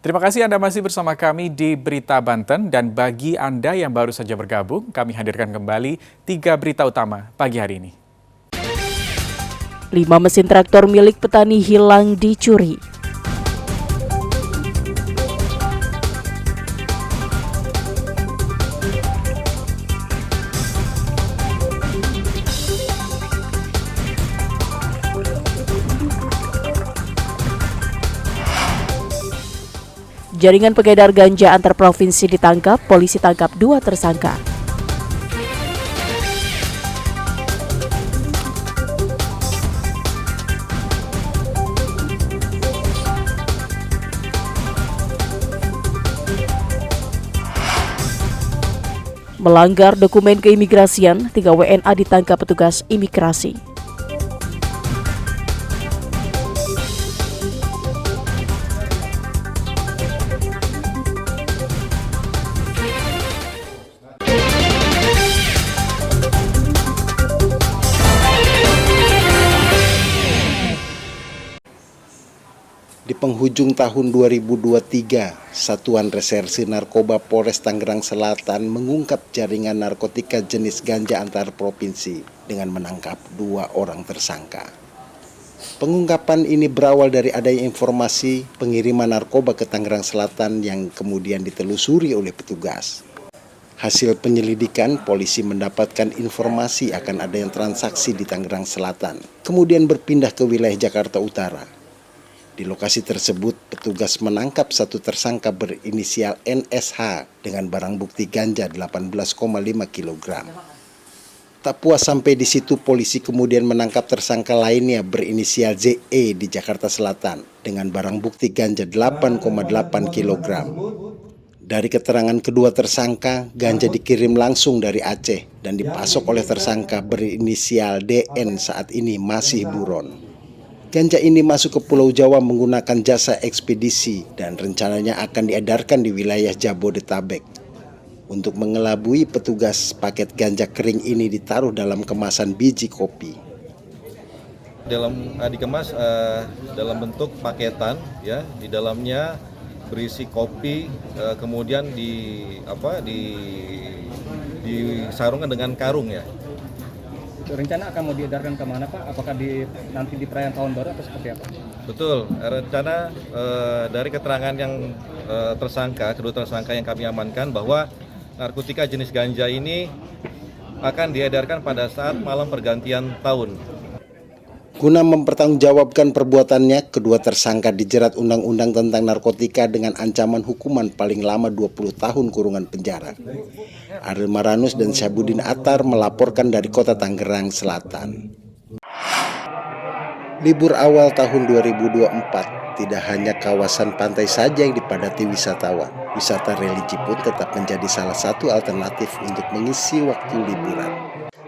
Terima kasih Anda masih bersama kami di Berita Banten, dan bagi Anda yang baru saja bergabung, kami hadirkan kembali 3 berita utama pagi hari ini. 5 mesin traktor milik petani hilang dicuri. Jaringan pengedar ganja antar provinsi ditangkap, polisi tangkap 2 tersangka. Melanggar dokumen keimigrasian, 3 WNA ditangkap petugas imigrasi. Di penghujung tahun 2023, Satuan Reserse Narkoba Polres Tangerang Selatan mengungkap jaringan narkotika jenis ganja antar provinsi dengan menangkap 2 orang tersangka. Pengungkapan ini berawal dari adanya informasi pengiriman narkoba ke Tangerang Selatan yang kemudian ditelusuri oleh petugas. Hasil penyelidikan, polisi mendapatkan informasi akan adanya transaksi di Tangerang Selatan, kemudian berpindah ke wilayah Jakarta Utara. Di lokasi tersebut, petugas menangkap 1 tersangka berinisial NSH dengan barang bukti ganja 18,5 kg. Tak puas sampai di situ, polisi kemudian menangkap tersangka lainnya berinisial ZE di Jakarta Selatan dengan barang bukti ganja 8,8 kg. Dari keterangan kedua tersangka, ganja dikirim langsung dari Aceh dan dipasok oleh tersangka berinisial DN saat ini masih buron. Ganja ini masuk ke Pulau Jawa menggunakan jasa ekspedisi dan rencananya akan diedarkan di wilayah Jabodetabek. Untuk mengelabui petugas, paket ganja kering ini ditaruh dalam kemasan biji kopi. Dikemas dalam bentuk paketan, ya, di dalamnya berisi kopi, kemudian disarungkan dengan karung, ya. Rencana akan mau diedarkan kemana Pak? Apakah nanti di perayaan tahun baru atau seperti apa? Betul, rencana dari keterangan yang kedua tersangka yang kami amankan bahwa narkotika jenis ganja ini akan diedarkan pada saat malam pergantian tahun. Guna mempertanggungjawabkan perbuatannya, kedua tersangka dijerat Undang-Undang tentang Narkotika dengan ancaman hukuman paling lama 20 tahun kurungan penjara. Ariel Maranus dan Syabudin Atar melaporkan dari kota Tangerang Selatan. Libur awal tahun 2024, tidak hanya kawasan pantai saja yang dipadati wisatawan. Wisata religi pun tetap menjadi salah satu alternatif untuk mengisi waktu liburan.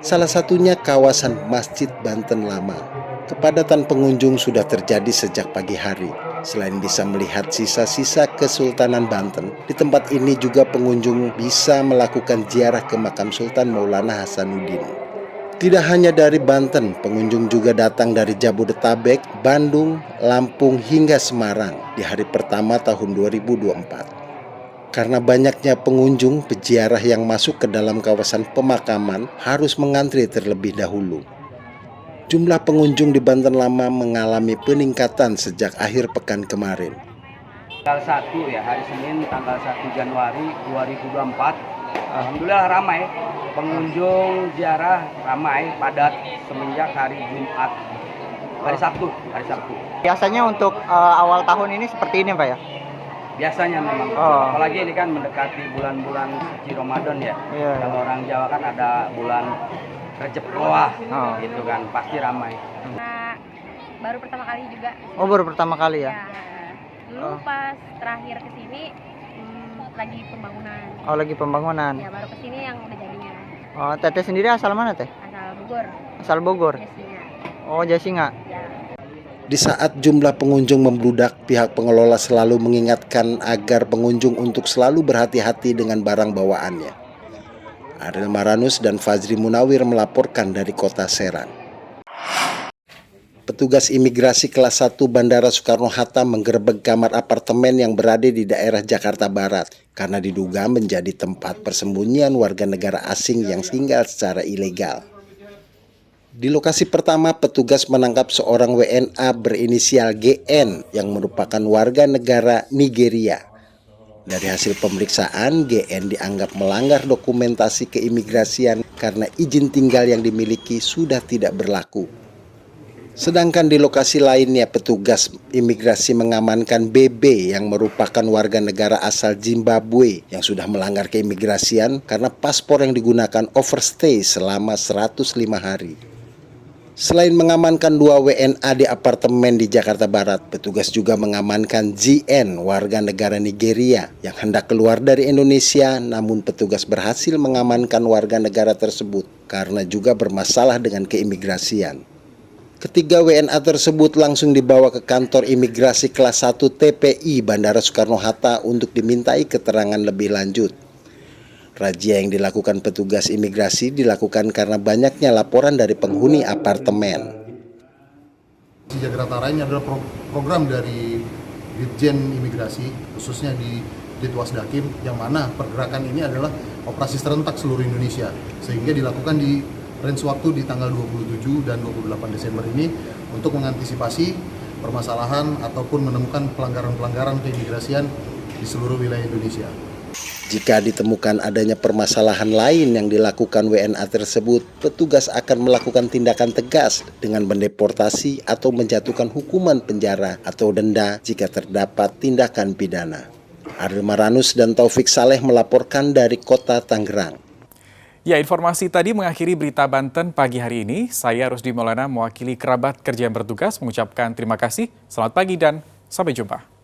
Salah satunya kawasan Masjid Banten Lama. Kepadatan pengunjung sudah terjadi sejak pagi hari. Selain bisa melihat sisa-sisa Kesultanan Banten, di tempat ini juga pengunjung bisa melakukan ziarah ke makam Sultan Maulana Hasanuddin. Tidak hanya dari Banten, pengunjung juga datang dari Jabodetabek, Bandung, Lampung hingga Semarang di hari pertama tahun 2024. Karena banyaknya pengunjung, peziarah yang masuk ke dalam kawasan pemakaman harus mengantri terlebih dahulu. Jumlah pengunjung di Banten Lama mengalami peningkatan sejak akhir pekan kemarin. Tanggal 1 ya, hari Senin tanggal 1 Januari 2024. Alhamdulillah ramai. Pengunjung ziarah ramai, padat semenjak hari Jumat. Hari Sabtu. Biasanya untuk awal tahun ini seperti ini Pak ya? Biasanya memang. Apalagi ini kan mendekati bulan-bulan suci Ramadan ya. Kalau orang Jawa kan ada bulan Recep Roah, gitu kan, pasti ramai. Nah, baru pertama kali juga. Oh, baru pertama kali ya? Dulu pas terakhir kesini lagi pembangunan. Oh, lagi pembangunan. Ya, baru kesini yang udah jadinya. Oh, Teteh sendiri asal mana Teh? Asal Bogor. Asal Bogor? Jasinga. Oh, Jasinga. Ya. Di saat jumlah pengunjung membludak, pihak pengelola selalu mengingatkan agar pengunjung untuk selalu berhati-hati dengan barang bawaannya. Ariel Maranus dan Fazri Munawir melaporkan dari kota Serang. petugas imigrasi kelas 1 Bandara Soekarno-Hatta menggerebek kamar apartemen yang berada di daerah Jakarta Barat karena diduga menjadi tempat persembunyian warga negara asing yang tinggal secara ilegal. Di lokasi pertama, petugas menangkap seorang WNA berinisial GN yang merupakan warga negara Nigeria. Dari hasil pemeriksaan, GN dianggap melanggar dokumentasi keimigrasian karena izin tinggal yang dimiliki sudah tidak berlaku. Sedangkan di lokasi lainnya, petugas imigrasi mengamankan BB yang merupakan warga negara asal Zimbabwe yang sudah melanggar keimigrasian karena paspor yang digunakan overstay selama 105 hari. Selain mengamankan 2 WNA di apartemen di Jakarta Barat, petugas juga mengamankan JN, warga negara Nigeria yang hendak keluar dari Indonesia, namun petugas berhasil mengamankan warga negara tersebut karena juga bermasalah dengan keimigrasian. Ketiga WNA tersebut langsung dibawa ke kantor imigrasi kelas 1 TPI Bandara Soekarno-Hatta untuk dimintai keterangan lebih lanjut. Razia yang dilakukan petugas imigrasi dilakukan karena banyaknya laporan dari penghuni apartemen. Jakarta ini adalah program dari Ditjen Imigrasi, khususnya di Ditwasdakim, yang mana pergerakan ini adalah operasi serentak seluruh Indonesia, sehingga dilakukan di range waktu di tanggal 27 dan 28 Desember ini untuk mengantisipasi permasalahan ataupun menemukan pelanggaran-pelanggaran keimigrasian di seluruh wilayah Indonesia. Jika ditemukan adanya permasalahan lain yang dilakukan WNA tersebut, petugas akan melakukan tindakan tegas dengan mendeportasi atau menjatuhkan hukuman penjara atau denda jika terdapat tindakan pidana. Ariel Maranus dan Taufik Saleh melaporkan dari Kota Tangerang. Ya, informasi tadi mengakhiri berita Banten pagi hari ini. Saya Rusdi Maulana mewakili kerabat kerja yang bertugas mengucapkan terima kasih, selamat pagi dan sampai jumpa.